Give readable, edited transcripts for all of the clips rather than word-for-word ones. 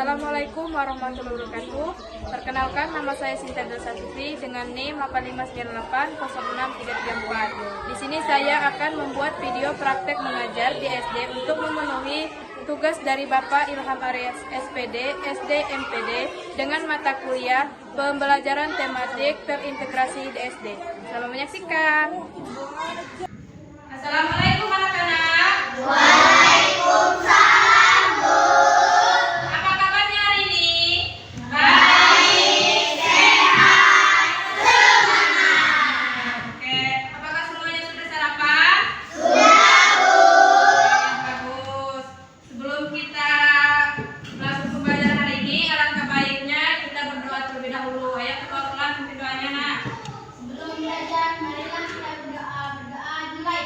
Assalamualaikum warahmatullahi wabarakatuh. Perkenalkan, nama saya Sinta Dasatri dengan NIM 859806334. Di sini saya akan membuat video praktek mengajar di SD untuk memenuhi tugas dari Bapak Ilham Aryas SPD, SD MPD dengan mata kuliah pembelajaran tematik terintegrasi di SD. Selamat menyaksikan. Assalamualaikum anak-anak. Waalaikumsalam, Bu. Apa kabarnya hari ini? Baik, sehat, semangat. Oke, apakah semuanya sudah sarapan? Sudah, Bu. Bagus. Sebelum kita masuk ke pembelajaran hari ini, alangkah baiknya kita berdoa terlebih dahulu. Ayo ketua kelas mungkin doanya, nak. Sebelum belajar, marilah kita berdoa. Berdoa dimulai.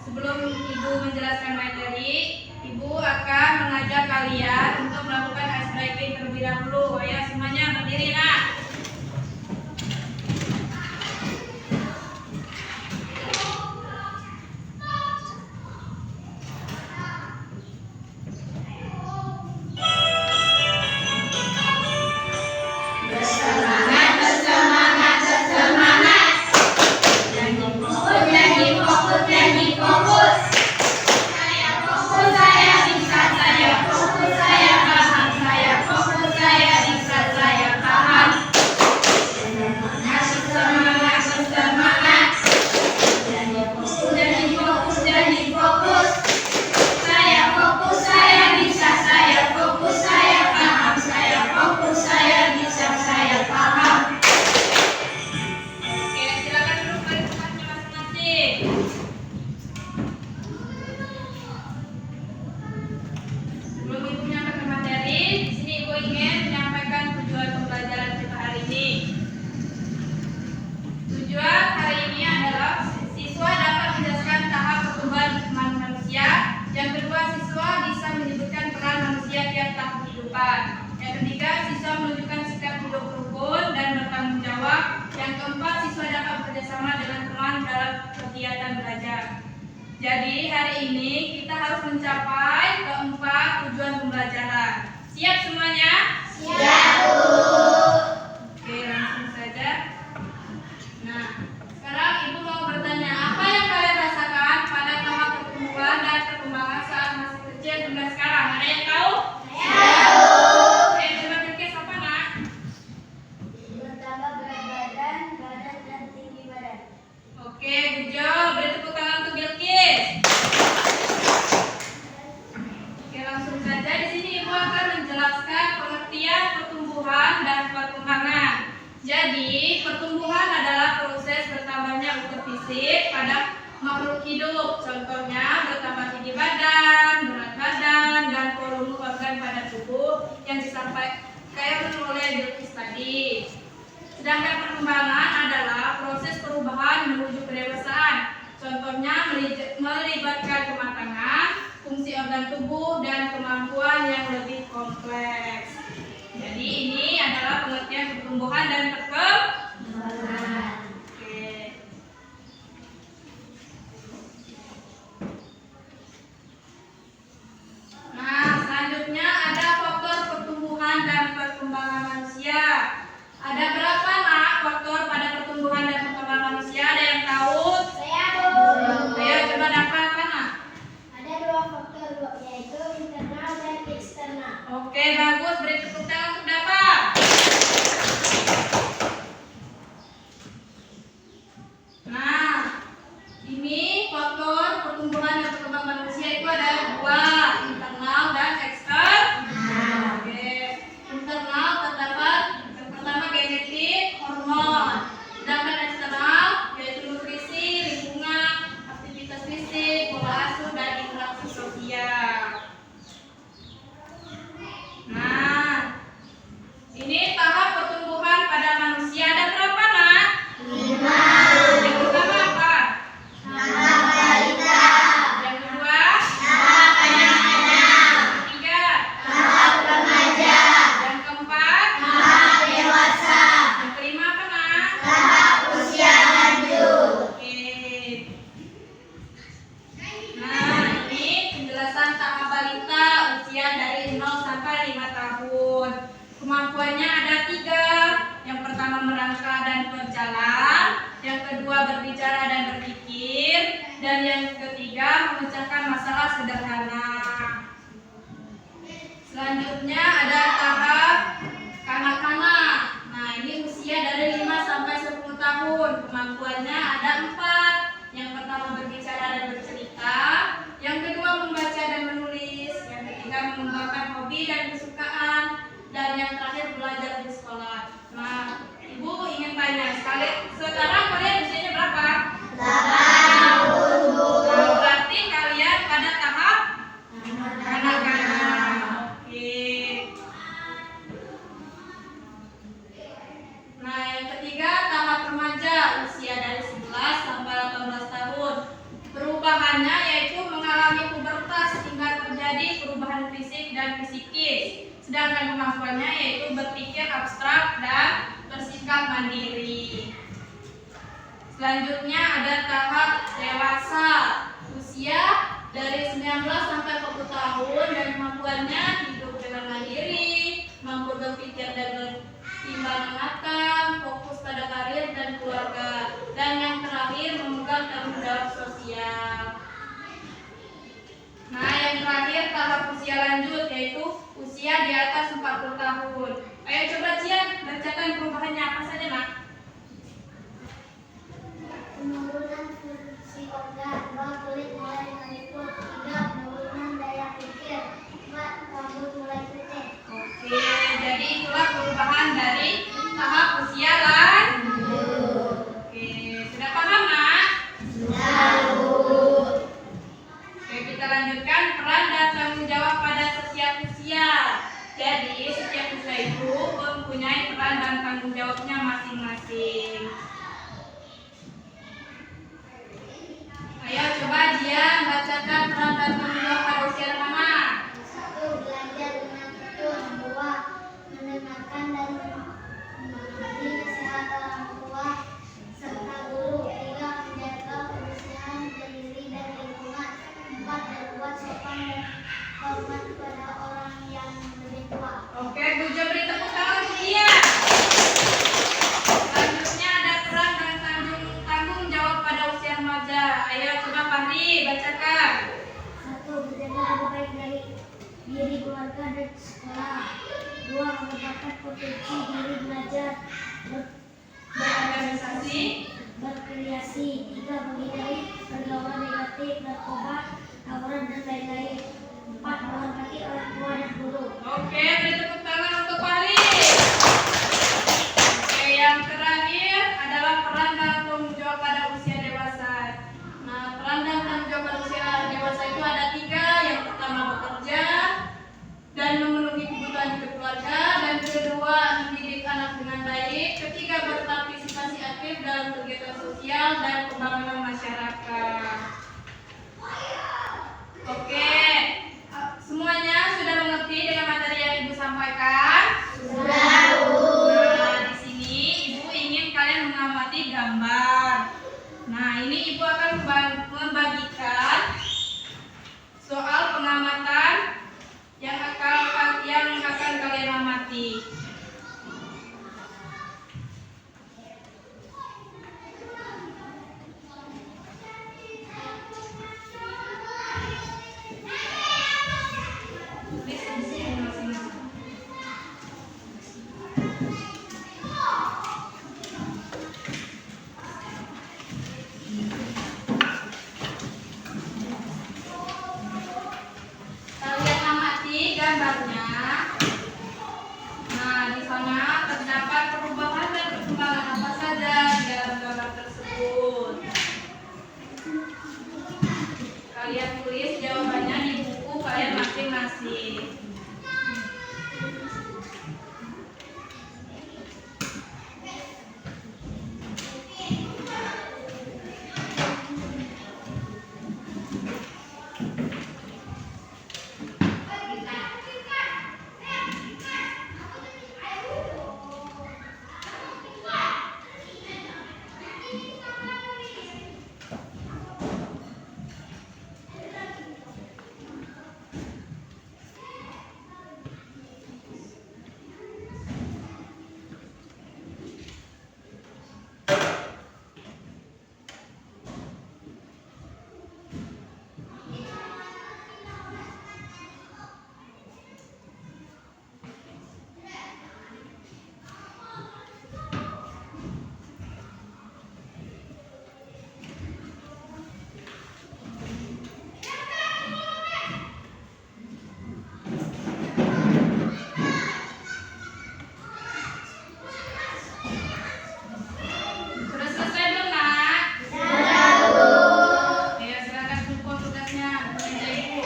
Sebelum Ibu menjelaskan materi, Ibu akan mengajak kalian untuk melakukan ice breaking terlebih dahulu. Ayo semuanya berdiri, nak. Yang ketiga, siswa menunjukkan sikap hidup rukun dan bertanggung jawab. Yang keempat, siswa dapat bekerjasama dengan teman dalam kegiatan belajar. Jadi hari ini kita harus mencapai keempat tujuan pembelajaran. Siap semuanya? Siap, Bu. Oke, langsung saja. Nah, sekarang Ibu mau bertanya, apa yang kalian rasakan pada tahap pertumbuhan dan perkembangan saat masih kecil hingga sekarang? Ada yang tahu? Bertambah berat badan, dan tinggi badan. Oke, good job. Beri tepuk tangan untuk Bilkis. hidup. Contohnya bertambah tinggi badan, berat badan, dan volume organ pada tubuh yang disampaikan oleh biologis tadi. Sedangkan perkembangan adalah proses perubahan menuju kedewasaan. Contohnya melibatkan kematangan, fungsi organ tubuh, dan kemampuan yang lebih kompleks. Jadi ini adalah pengertian pertumbuhan dan perkembangan. Oke. Nah, selanjutnya ada faktor pertumbuhan dan perkembangan manusia. Ada berapa nak faktor pada pertumbuhan dan perkembangan manusia? Ada yang tahu? Saya tahu. Ayo coba dapat apa nak? Ada dua faktor, Bu, yaitu internal dan eksternal. Oke, bagus. Beri tepuk tangan untuk dapat. Nah, ini faktor pertumbuhan dan perkembangan manusia itu ada dua, internal dan eksternal. Oke, internal terdapat yang pertama genetik, hormon. Sedangkan eksternal yaitu nutrisi, lingkungan, aktivitas fisik, pola asuh, dan interaksi sosial. Nah, ini tahap pertumbuhan pada manusia ada berapa nak? 5. Yang pertama apa? Tahap balita. Yang kedua? Tahap anak-anak. Yang ketiga? Tahap remaja. Yang keempat? Tahap dewasa. Yang kelima apa nak? Tahap usia lanjut. Oke. Nah, ini penjelasan tahap balita usia dari 0 sampai 5 tahun. Kemampuannya ada 3. Yang pertama merangkak dan berjalan, yang kedua berbicara dan berpikir, dan yang ketiga memecahkan masalah sederhana. Selanjutnya ada tahap kanak-kanak. Nah, ini usia dari 5 sampai 10 tahun. Kemampuannya ada 4. Yang pertama berbicara dan bercerita, yang kedua membaca dan menulis, yang ketiga mengembangkan hobi dan kesukaan, dan yang terakhir belajar di sekolah. Nah, Ibu ingin tanya sekarang kalian usianya berapa? 8 tahun, Bu. Nah, berarti kalian pada tahap kanak-kanak. Oke. Nah, yang ketiga tahap remaja usia dari 11 sampai 18 tahun. Perubahannya yaitu mengalami pubertas hingga terjadi perubahan fisik dan psikis. Sedangkan kemampuannya yaitu berpikir abstrak dan bersikap mandiri. Selanjutnya ada tahap dewasa usia dari 19 sampai 20 tahun dan kemampuannya hidup dengan mandiri, mampu berpikir dan bertimbang matang, fokus pada karir dan keluarga, dan yang terakhir memegang tanggung jawab sosial. Nah, yang terakhir tahap usia lanjut yaitu usia di atas 40 tahun. Ayo coba Cian, bacakan perubahannya apa saja nak? Penurunan fungsi organ, 2 kulit mulai meliput, 3 penurunan daya pikir, 4 rambut mulai putih. Oke, jadi itulah perubahan dari tahap usia lanjut. Oke, sudah paham nak? Sudah, Bu. Oke, kita lanjutkan peran dan tanggung jawab pada setiap usia. Jadi, setiap usia itu mempunyai peran dan tanggung jawabnya masing-masing. Ayo coba Jian bacakan peran dan tanggung jawab pada usia remaja. 1. Belajar dengan tekun. 2. Mendengarkan dan memahami nasihat orang tua serta guru. 3. Menjaga kebersihan diri dan lingkungan. 4. Berbuat sopan dan hormat kepada orang yang lebih tua. Oke, Bu Jo beri tepuk tangan untuk Jian. Selanjutnya ada peran dan tanggung jawab pada usia remaja. Ayo coba Fahri bacakan. 1. Berjaga lebih baik dari diri keluarga dan sekolah. 2. Mengembangkan potensi diri belajar Berorganisasi. berkreasi. 3. Menghindari pergaulan negatif, narkoba, tawuran, dan lain-lain. 4. Menghormati orang tua dan guru. Oke, beri tepuk tangan untuk Fahri. Oke, yang terakhir adalah peran dan tanggung jawab pada usia dewasa. Nah, peran dan tanggung dalam kegiatan sosial dan pembangunan masyarakat. Oke, semuanya sudah mengerti dengan materi yang Ibu sampaikan? Sudah, Bu. Nah, di sini Ibu ingin kalian mengamati gambar. Nah, ini Ibu akan membagikan soal pengamatan yang akan kalian amati. Tulis di sini masing-masing. Kalian amati gambarnya. Nah, di sana terdapat perubahan dan perkembangan apa saja di dalam gambar tersebut. Kalian tulis jawabannya di buku kalian masing-masing. Sudah selesai belum, Nak? Sudah, Bu. Ya, silakan kumpul tugasnya di meja Ibu.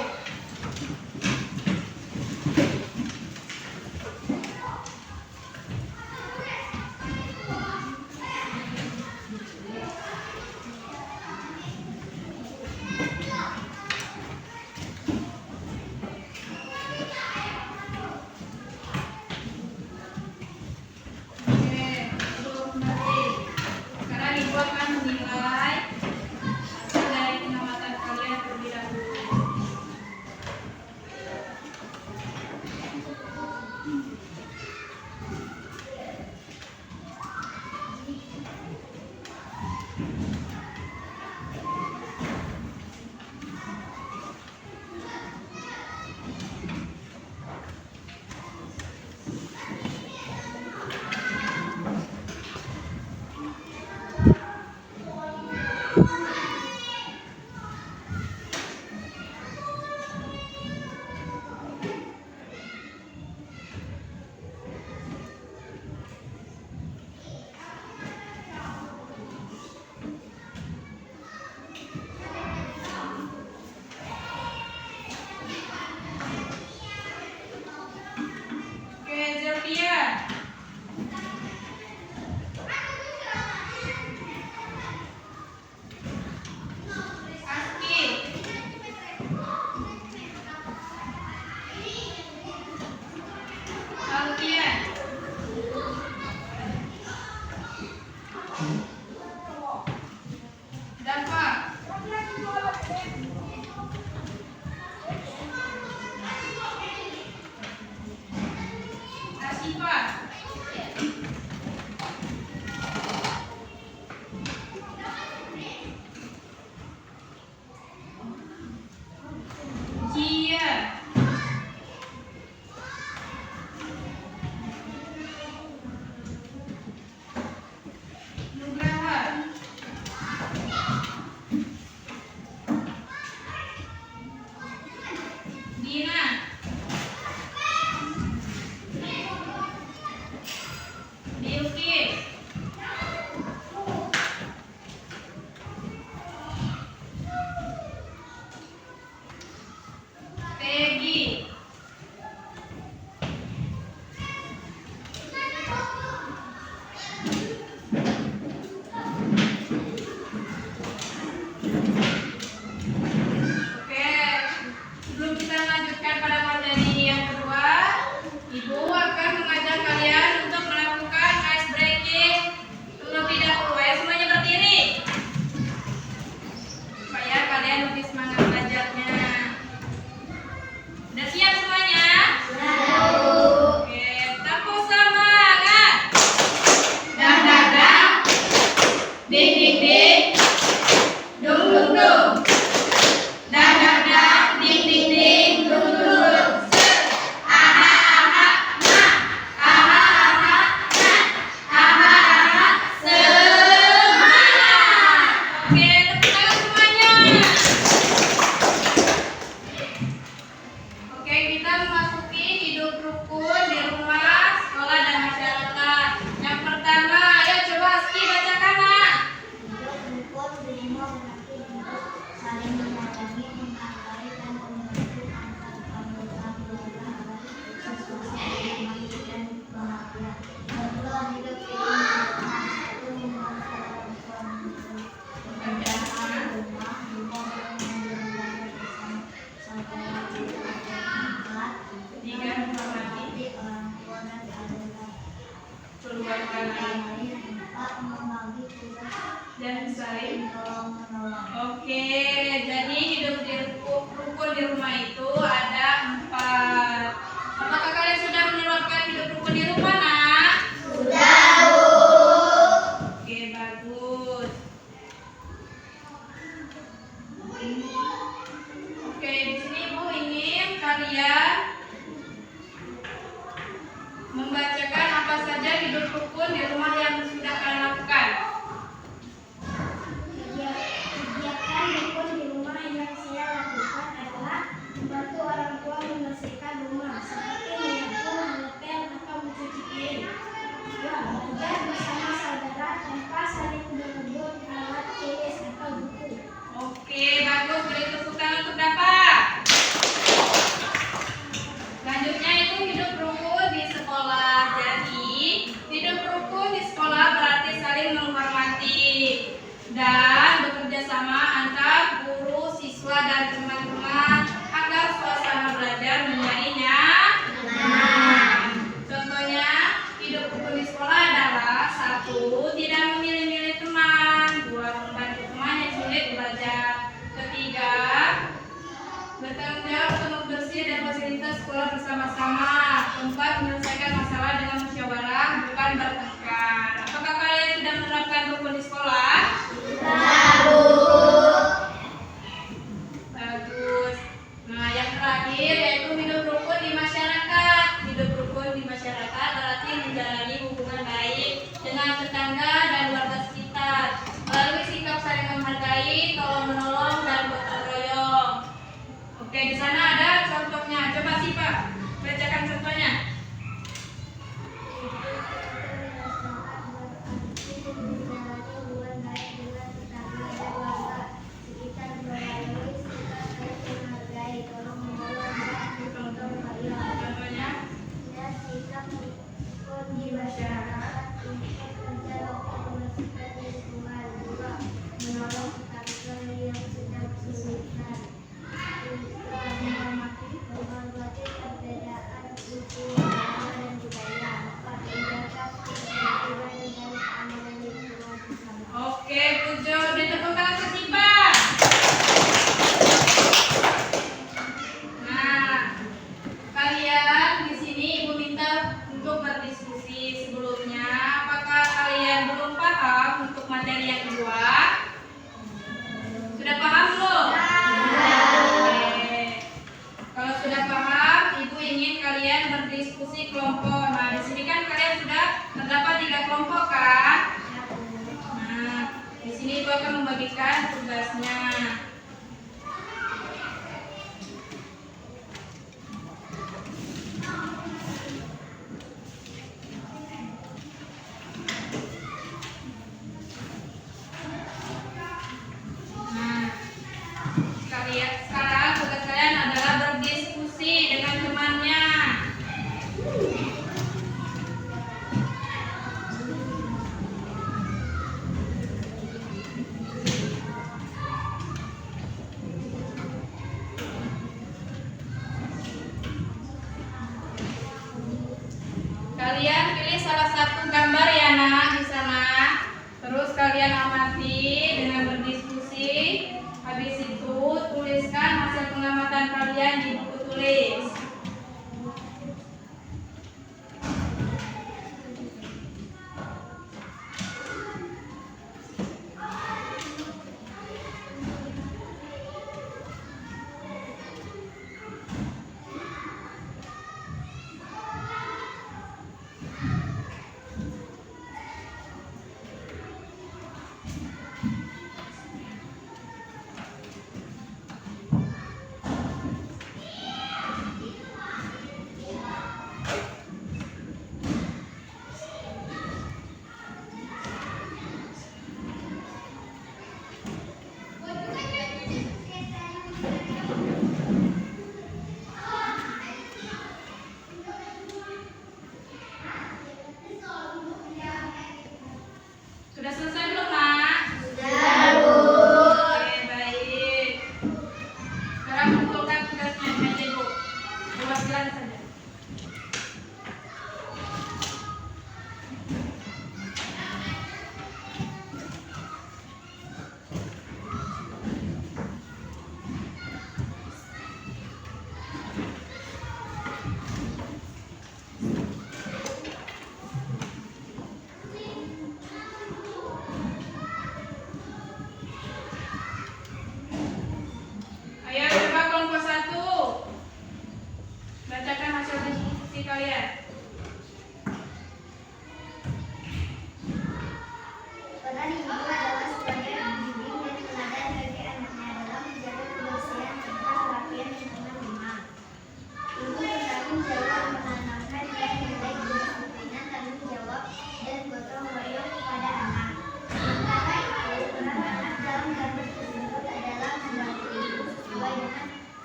Oke, duduk kembali. Sekarang Ibu akan menilai hasil dari pengamatan kalian terlebih dahulu. Oke, Zelvia. Aski. Alfian. Dava. Asifa. Cia. Nugraha. Dina. Bilkis. Peggy. dan saling tolong menolong. Oke, jadi hidup di rukun di rumah itu ada 4. Apakah kalian sudah menerapkan hidup rukun di rumah, nak? Sudah, Bu. Oke, bagus. Oke, di sini Ibu ingin kalian membacakan apa saja hidup rukun di rumah yang sudah kalian lakukan. Kegiatan rukun di rumah yang saya lakukan adalah membantu orang tua membersihkan rumah, seperti menyapu, mengepel, atau mencuci piring. 2. Belajar bersama saudara tanpa saling berebut alat tulis atau buku. Oke, bagus. Beri tepuk tangan untuk dapat. Selanjutnya itu hidup rukun di sekolah. Jadi, hidup rukun di sekolah berarti saling menghormati dan bekerja sama antar guru, siswa, dan teman-teman agar suasana belajar menjadi nyaman. Contohnya, hidup rukun di sekolah adalah 1. Tidak memilih-milih teman. 2. Membantu teman yang sulit belajar. 3. Bertanggung jawab untuk membersih dan fasilitas sekolah bersama-sama. 4. Menyelesaikan masalah dengan musyawarah, bukan bertengkar. Apakah kalian sudah menerapkan rukun di sekolah? Bagus. Nah, yang terakhir yaitu hidup rukun di masyarakat. Hidup rukun di masyarakat berarti menjalani hubungan baik dengan tetangga dan warga sekitar melalui sikap saling menghargai, tolong menolong, dan gotong royong. Oke, di sana ada contohnya. Coba sih Pak, bacakan contohnya. Contohnya, di masyarakat untuk menjaga kebersihan lingkungan. 2. Menolong tetangga yang sedang kesulitan. 3. Menghormati perbedaan suku, agama, dan budaya. 4. Menjaga kebersihan dan keamanan lingkungan bersama. oke, Pujo, beri tepuk tangan ke Sipa. Nah, kalian di sini Ibu minta untuk berdiskusi sebelumnya. Apakah kalian belum paham untuk materi yang kedua? Sudah paham belum? Oke. Kalau sudah paham, Ibu ingin kalian berdiskusi kelompok. Nah, di sini kan kalian sudah terdapat 3 kelompok kan? Nah, di sini Ibu akan membagikan tugasnya. Nah, sekarang tugas kalian adalah berdiskusi dengan temannya. Kalian pilih salah satu gambar ya nak di sana. Terus kalian amati dengan berdiskusi. Habis itu tuliskan hasil pengamatan kalian di buku tulis. Sudah selesai belum nak? Sudah, Bu. Oke, baik. Sekarang kumpulkan tugasnya di meja Ibu. Perwakilan saja.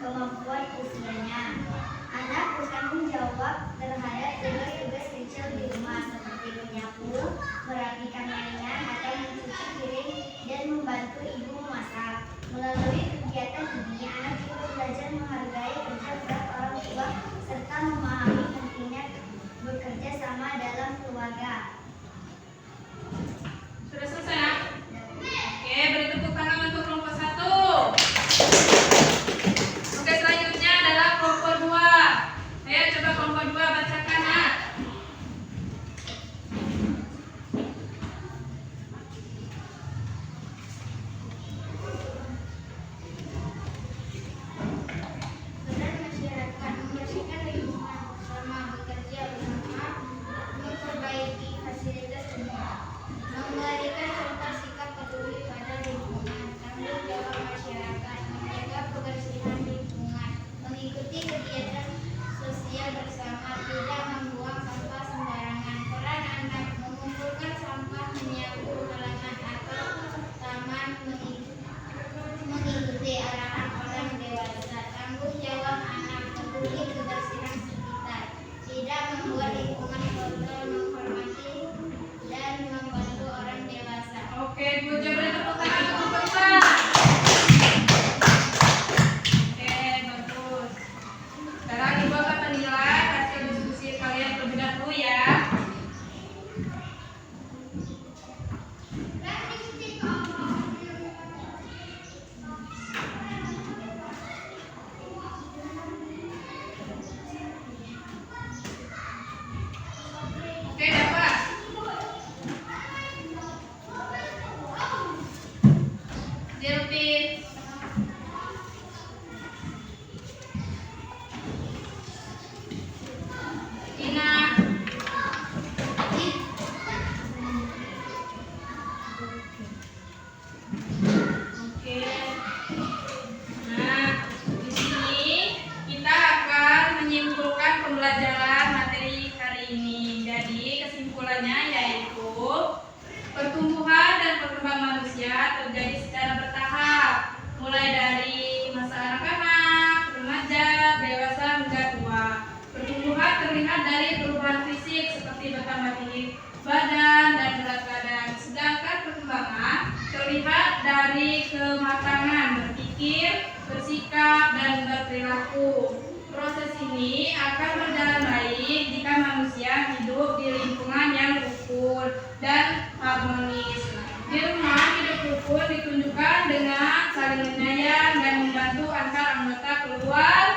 kemampuan usianya. Anak bertanggung jawab terhadap tugas-tugas kecil di rumah seperti menyapu, merapikan mainan, atau mencuci piring dan membantu ibu memasak. Melalui kegiatan ini, anak juga belajar menghargai kerja keras orang tua serta memahami pentingnya bekerja sama dalam keluarga. Sudah selesai ya? Oke, beri tepuk tangan untuk kelompok 1. Oke, selanjutnya adalah kelompok 2. Ayo coba kelompok 2 bacakan ya. Peran masyarakat membersihkan lingkungan bersama, bekerja bersama, memperbaiki fasilitas umum, memberikan contoh sikap peduli pada lingkungan, tanggung jawab masyarakat, menjaga kebersihan lingkungan, mengikuti kegiatan sosial bersama, tidak membuang sampah sembarangan. Peran anak mengumpulkan sampah, menyapu halaman atau taman, mengikuti arahan orang dewasa. Tanggung jawab anak peduli kebersihan sekitar, tidak membuat lingkungan kotor, menghormati dan membantu orang dewasa. Oke, Bu Jo, beri tepuk tangan untuk kelompok 2. Oke, bagus. Sekarang Ibu akan menilai hasil diskusi kalian terlebih dahulu ya. Oke, dapat. Zilpin, Tina, oke. Nah, di sini kita akan menyimpulkan pembelajaran materi hari ini. Jadi kesimpulannya yaitu pertumbuhan dan perkembangan manusia terjadi secara bertahap, mulai dari masa anak-anak, remaja, dewasa hingga tua. Pertumbuhan terlihat dari perubahan fisik seperti bertambah tinggi badan dan berat badan, sedangkan perkembangan terlihat dari kematangan berpikir, bersikap, dan berperilaku. Proses ini akan berjalan baik jika manusia hidup di lingkungan yang rukun dan harmonis. Di rumah, hidup rukun ditunjukkan dengan saling menyayang dan membantu antar anggota keluarga.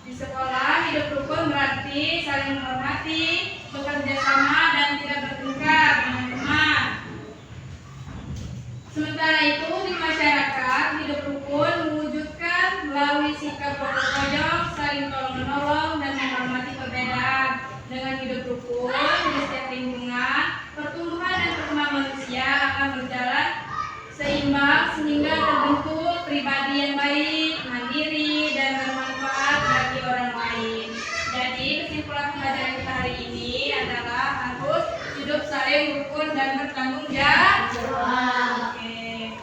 Di sekolah, hidup rukun berarti saling menghormati, bekerja sama, dan tidak bertengkar dengan teman. Sementara itu, di masyarakat, hidup rukun mewujudkan melalui sikap gotong royong, saling tolong-menolong, dan menghormati perbedaan. Dengan hidup rukun di setiap lingkungan, pertumbuhan dan perkembangan manusia akan berjalan seimbang sehingga terbentuk pribadi yang baik, mandiri, dan bermanfaat bagi orang lain. Jadi kesimpulan pembelajaran kita hari ini adalah harus hidup saling rukun dan bertanggung jawab. Oke.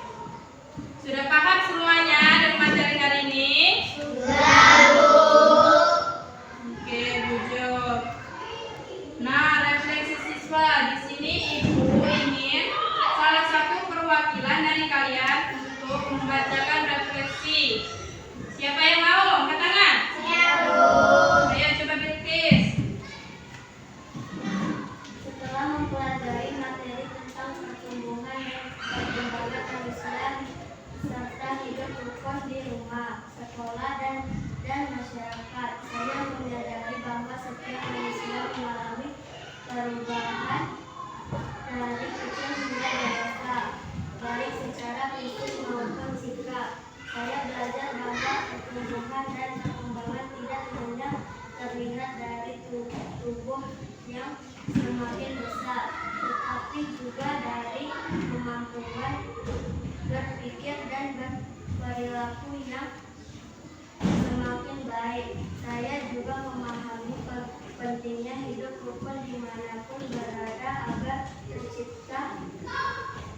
Sudah paham semuanya dari materi hari ini? Oke, Bu Jo. Nah, refleksi siswa di sini Ibu ingin salah satu perwakilan dari kalian untuk membacakan refleksi. Siapa yang mau? Angkat tangan. Ayo coba Bilqis. Setelah mempelajari materi tentang pertumbuhan dan perkembangan manusia serta hidup rukun di rumah, sekolah, dan masyarakat, saya menyadari bahwa setiap manusia mengalami perubahan dari kecil hingga dewasa, baik secara fisik maupun sikap. Saya belajar bahwa pertumbuhan dan perkembangan tidak hanya terlihat dari tubuh yang semakin besar, tetapi juga dari kemampuan berpikir dan berperilaku yang semakin baik. Saya juga memahami pentingnya hidup rukun dimanapun berada agar tercipta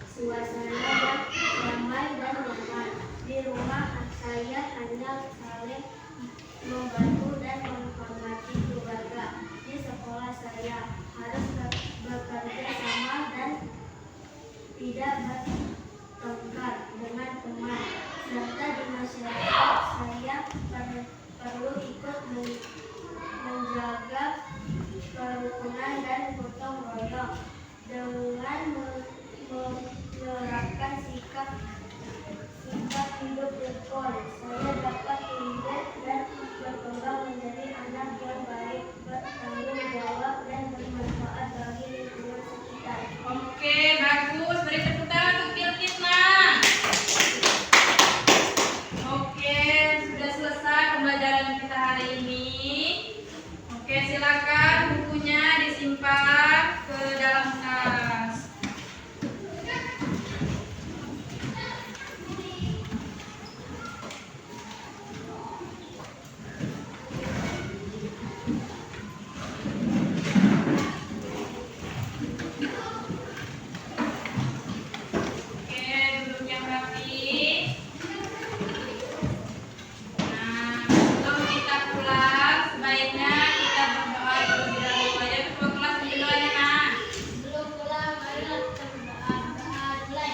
suasana yang damai dan nyaman. Di rumah saya hanya Anda saling membantu dan menghormati keluarga. Di sekolah saya harus bekerja sama dan tidak bertengkar dengan teman, serta di masyarakat saya perlu ikut menjaga kerukunan dan gotong royong dengan menerapkan sikap hidup rukun. Saya dapat tumbuh dan berkembang menjadi anak yang baik, bertanggung jawab dan bermanfaat bagi lingkungan sekitar. Oke, bagus. Beri tepuk tangan untuk Bilkisna. Oke, sudah selesai pembelajaran kita hari ini. Oke, silakan bukunya disimpan ke dalam tas. Oke, duduk yang rapi. Nah, sebelum kita pulang, sebaiknya kita berdoa terlebih dahulu. Ayo ketua kelas berdoanya, Nak. Sebelum pulang, marilah kita berdoa. Doa mulai.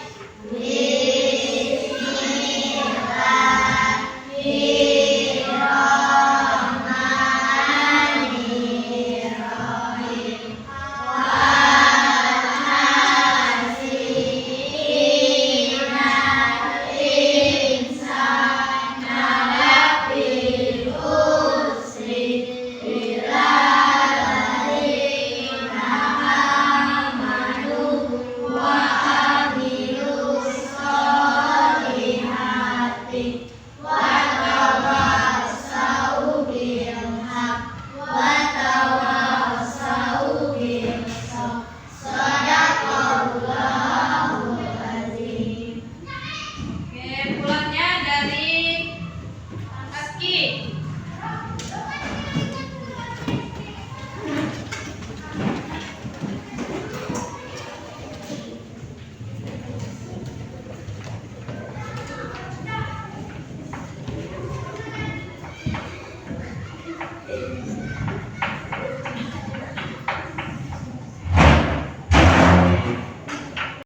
Oke, pulangnya dari Aski.